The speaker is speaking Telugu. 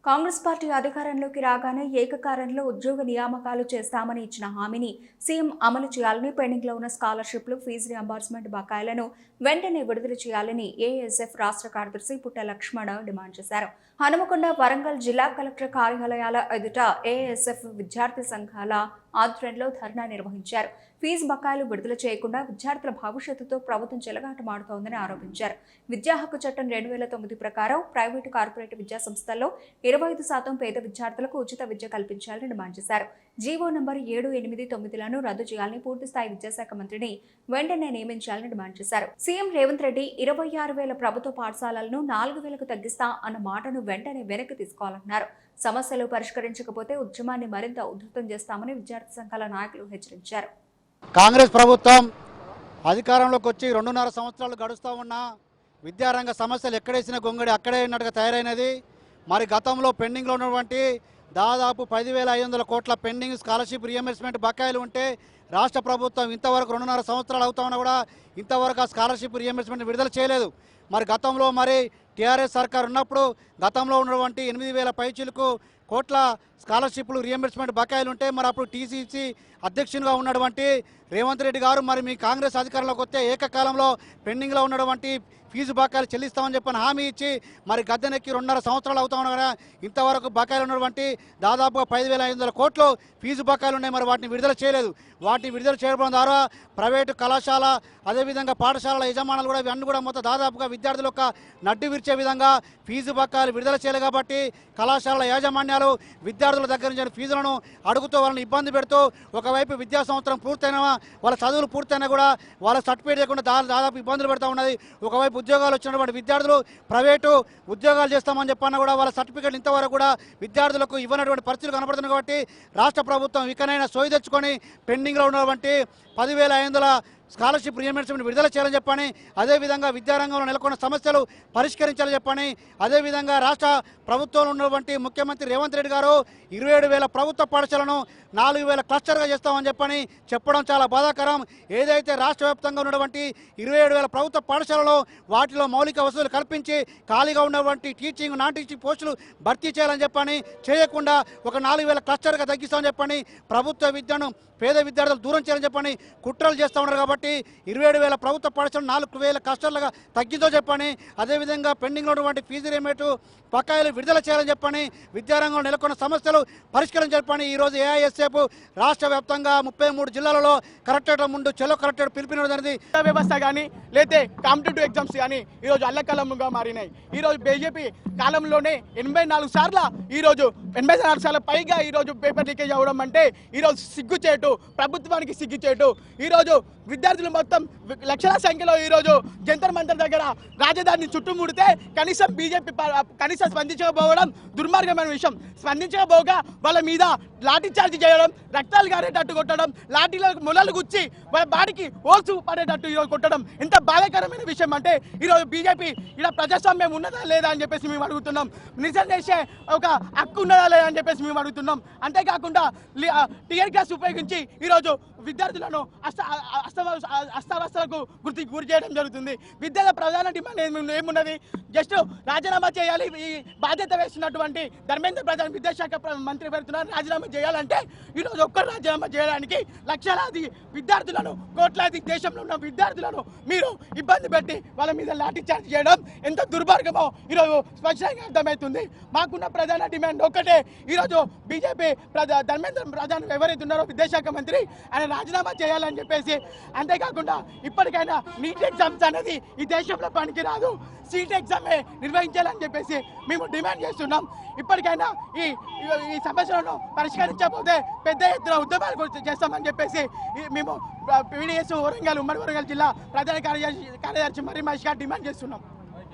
కాంగ్రెస్ పార్టీ అధికారంలోకి రాగానే ఏకకాలంలో ఉద్యోగ నియామకాలు చేస్తామని ఇచ్చిన హామీని సీఎం అమలు చేయాలని పెండింగ్లో ఉన్న స్కాలర్షిప్లు, ఫీజు రియంబర్స్మెంట్ బకాయిలను వెంటనే విడుదల చేయాలని ఏఎస్ఎఫ్ రాష్ట్ర కార్యదర్శి పుట్ట లక్ష్మణ డిమాండ్ చేశారు. హనుమకొండ, వరంగల్ జిల్లా కలెక్టర్ కార్యాలయాల ఎదుట ఏఎస్ఎఫ్ విద్యార్థి సంఘాల ఆధ్వర్యంలో ధర్నా నిర్వహించారు. ఫీజు బకాయిలు విడుదల చేయకుండా విద్యార్థుల భవిష్యత్తుతో ప్రభుత్వం చెలగాటమాడుతోందని ఆరోపించారు. విద్యా హక్కు చట్టం 2009 ప్రకారం ప్రైవేటు, కార్పొరేట్ విద్యా సంస్థల్లో 25% పేద విద్యార్థులకు ఉచిత విద్య కల్పించాలని డిమాండ్ చేశారు. జీవో నంబర్ 789లను రద్దు చేయాలని, పూర్తిస్థాయి విద్యాశాఖ మంత్రిని వెంటనే నియమించాలని డిమాండ్ చేశారు. సీఎం రేవంత్ రెడ్డి 26,000 ప్రభుత్వ పాఠశాలలను 4,000కు తగ్గిస్తా అన్న మాటను వెంటనే వెనక్కి తీసుకోవాలన్నారు. సమస్యలు పరిష్కరించకపోతే ఉద్యమాన్ని మరింత ఉధృతం చేస్తామని విద్యార్థి సంఘాల నాయకులు హెచ్చరించారు. కాంగ్రెస్ ప్రభుత్వం అధికారంలోకి వచ్చి 2.5 సంవత్సరాలు గడుస్తూ ఉన్నా విద్యారంగ సమస్యలు ఎక్కడేసిన గొంగడి అక్కడే ఉన్నట్టుగా తయారైనది. మరి గతంలో పెండింగ్లో ఉన్నటువంటి దాదాపు 10,500 కోట్ల పెండింగ్ స్కాలర్షిప్ రియంబర్స్మెంట్ బకాయిలు ఉంటే రాష్ట్ర ప్రభుత్వం ఇంతవరకు 2.5 సంవత్సరాలు అవుతా ఉన్నా కూడా ఇంతవరకు ఆ స్కాలర్షిప్ రియంబర్స్మెంట్ విడుదల చేయలేదు. మరి గతంలో టీఆర్ఎస్ సర్కార్ ఉన్నప్పుడు గతంలో ఉన్నటువంటి 8,000 పైచీలకు కోట్ల స్కాలర్షిప్లు రియంబర్స్మెంట్ బకాయిలు ఉంటే మరి అప్పుడు టీసీసీ అధ్యక్షునిగా ఉన్నటువంటి రేవంత్ రెడ్డి గారు మరి మీ కాంగ్రెస్ అధికారంలోకి వస్తే ఏకకాలంలో పెండింగ్లో ఉన్నటువంటి ఫీజు బకాయిలు చెల్లిస్తామని చెప్పని హామీ ఇచ్చి మరి గద్దెనెక్కి 2.5 సంవత్సరాలు అవుతా ఉన్నా కదా ఇంతవరకు బకాయిలు ఉన్నటువంటి దాదాపుగా 10,500 కోట్లు ఫీజు బకాయిలు ఉన్నాయి. మరి వాటిని విడుదల చేయలేదు. వాటిని విడుదల చేయడం ద్వారా ప్రైవేటు కళాశాల అదేవిధంగా పాఠశాలల యజమానులు కూడా ఇవన్నీ కూడా మొత్తం దాదాపుగా విద్యార్థుల యొక్క నడ్డి విరిచే విధంగా ఫీజు బకాయిలు విడుదల చేయలేదు. కాబట్టి కళాశాలల యాజమాన్యాలు విద్యార్థుల దగ్గర నుంచి ఫీజులను అడుగుతూ వాళ్ళని ఇబ్బంది పెడుతూ ఒకవైపు విద్యా సంవత్సరం పూర్తయినా వాళ్ళ చదువులు పూర్తయినా కూడా వాళ్ళ సర్టిఫికేట్ లేకుండా దాదాపు ఇబ్బందులు పెడతా ఉన్నది. ఒకవైపు ఉద్యోగాలు వచ్చినటువంటి విద్యార్థులు ప్రైవేటు ఉద్యోగాలు చేస్తామని చెప్పన్నా కూడా వాళ్ళ సర్టిఫికేట్లు ఇంతవరకు కూడా విద్యార్థులకు ఇవ్వనటువంటి పరిస్థితులు కనబడుతున్నాయి. కాబట్టి రాష్ట్ర ప్రభుత్వం ఇకనైనా సోయి తెచ్చుకొని పెండింగ్లో ఉన్నటువంటి 10,500 స్కాలర్షిప్ రియంబర్స్మెంట్ విడుదల చేయాలని చెప్పని, అదేవిధంగా విద్యారంగంలో నెలకొన్న సమస్యలు పరిష్కరించాలని చెప్పని, అదేవిధంగా రాష్ట్ర ప్రభుత్వంలో ఉన్నటువంటి ముఖ్యమంత్రి రేవంత్ రెడ్డి గారు 27,000 ప్రభుత్వ పాఠశాలను 4,000 క్లస్టర్గా చేస్తామని చెప్పని చెప్పడం చాలా బాధాకరం. ఏదైతే రాష్ట్ర వ్యాప్తంగా ఉన్నటువంటి 27,000 ప్రభుత్వ పాఠశాలలో వాటిలో మౌలిక వసతులు కల్పించి ఖాళీగా ఉన్నటువంటి టీచింగ్, నాన్ టీచింగ్ పోస్టులు భర్తీ చేయాలని చెప్పని చేయకుండా ఒక 4,000 క్లస్టర్గా తగ్గిస్తామని చెప్పని ప్రభుత్వ విద్యను పేద విద్యార్థులు దూరం చేయాలని చెప్పని కుట్రలు చేస్తూ ఉన్నారు. కాబట్టి 27,000 ప్రభుత్వ పాఠశాలలు 4,000 క్లస్టర్లుగా తగ్గిందో చెప్పని, అదేవిధంగా పెండింగ్లో ఉన్నటువంటి ఫీజు రియంబర్స్మెంట్ బకాయిలు విడుదల చేయాలని చెప్పని, విద్యారంగంలో నెలకొన్న సమస్యలు పరిష్కరించాలని చెప్పని ఈరోజు ఏఐఎస్ఎఫ్ రాష్ట్ర వ్యాప్తంగా 33 జిల్లాలలో కలెక్టరేట్ల ముందు చెలో కలెక్టరేట్ పిలిపినడం జరిగింది. వ్యవస్థ కానీ లేతే కాంపిటేటివ్ ఎగ్జామ్స్ కానీ ఈరోజు అల్లకలంగా మారినాయి. ఈరోజు బీజేపీ కాలంలోనే 84 సార్లు ఈరోజు 84 సార్లు పైగా ఈరోజు పేపర్ లీకేజ్ అవ్వడం అంటే ఈరోజు సిగ్గుచేటు, ప్రభుత్వానికి సిగ్గుచేటు. ఈరోజు విద్యార్థులు మొత్తం లక్షల సంఖ్యలో ఈరోజు జంతర్ మంతర్ దగ్గర రాజధానిని చుట్టుముడితే కనీసం బీజేపీ కనీసం స్పందించకపోవడం దుర్మార్గమైన విషయం. స్పందించకపోగా వాళ్ళ మీద లాఠీ చార్జ్ చేయడం, రక్తాలు గారేటట్టు కొట్టడం, లాఠీలకు మొలలు గుచ్చి వాళ్ళ బాడీకి ఓల్సు పడేటట్టు ఈరోజు కొట్టడం ఎంత బాధాకరమైన విషయం అంటే ఈరోజు బీజేపీ ఇలా ప్రజాస్వామ్యం ఉన్నదా లేదా అని చెప్పేసి మేము అడుగుతున్నాం. నిజం చేసే ఒక హక్కు ఉన్నదా లేదా అని చెప్పేసి మేము అడుగుతున్నాం. అంతేకాకుండా టియర్ గ్యాస్ ఉపయోగించి ఈరోజు విద్యార్థులను అస్తావస్థలకు గురి చేయడం జరుగుతుంది. విద్యల ప్రధాన డిమాండ్ ఏమున్నది? జస్ట్ రాజీనామా చేయాలి. ఈ బాధ్యత వేస్తున్నటువంటి ధర్మేంద్ర ప్రధాన్ విద్యాశాఖ మంత్రి పెడుతున్నారు. రాజీనామా చేయాలంటే ఈరోజు ఒక్కరు రాజీనామా చేయడానికి లక్షలాది విద్యార్థులను, కోట్లాది దేశంలో ఉన్న విద్యార్థులను మీరు ఇబ్బంది పెట్టి వాళ్ళ మీద లాఠీ చార్జ్ చేయడం ఎంత దుర్మార్గమో ఈరోజు స్పష్టంగా అర్థమవుతుంది. మాకున్న ప్రధాన డిమాండ్ ఒక్కటే, ఈరోజు బీజేపీ ధర్మేంద్ర ప్రధాన్ ఎవరైతే ఉన్నారో విద్యాశాఖ మంత్రి ఆయన రాజీనామా చేయాలని చెప్పేసి, అంతేకాకుండా ఇప్పటికైనా నీట్ ఎగ్జామ్స్ అనేది ఈ దేశంలో పనికి రాదు, సీట్ ఎగ్జామే నిర్వహించాలని చెప్పేసి మేము డిమాండ్ చేస్తున్నాం. ఇప్పటికైనా ఈ సమస్యలను పరిష్కరించకపోతే పెద్ద ఎత్తున ఉద్యమాలు చేస్తామని చెప్పేసి మేము పీడీఎస్ వరంగల్, ఉమ్మడి వరంగల్ జిల్లా ప్రధాన కార్యదర్శి మర్రి మహేష్ గారు డిమాండ్ చేస్తున్నాం.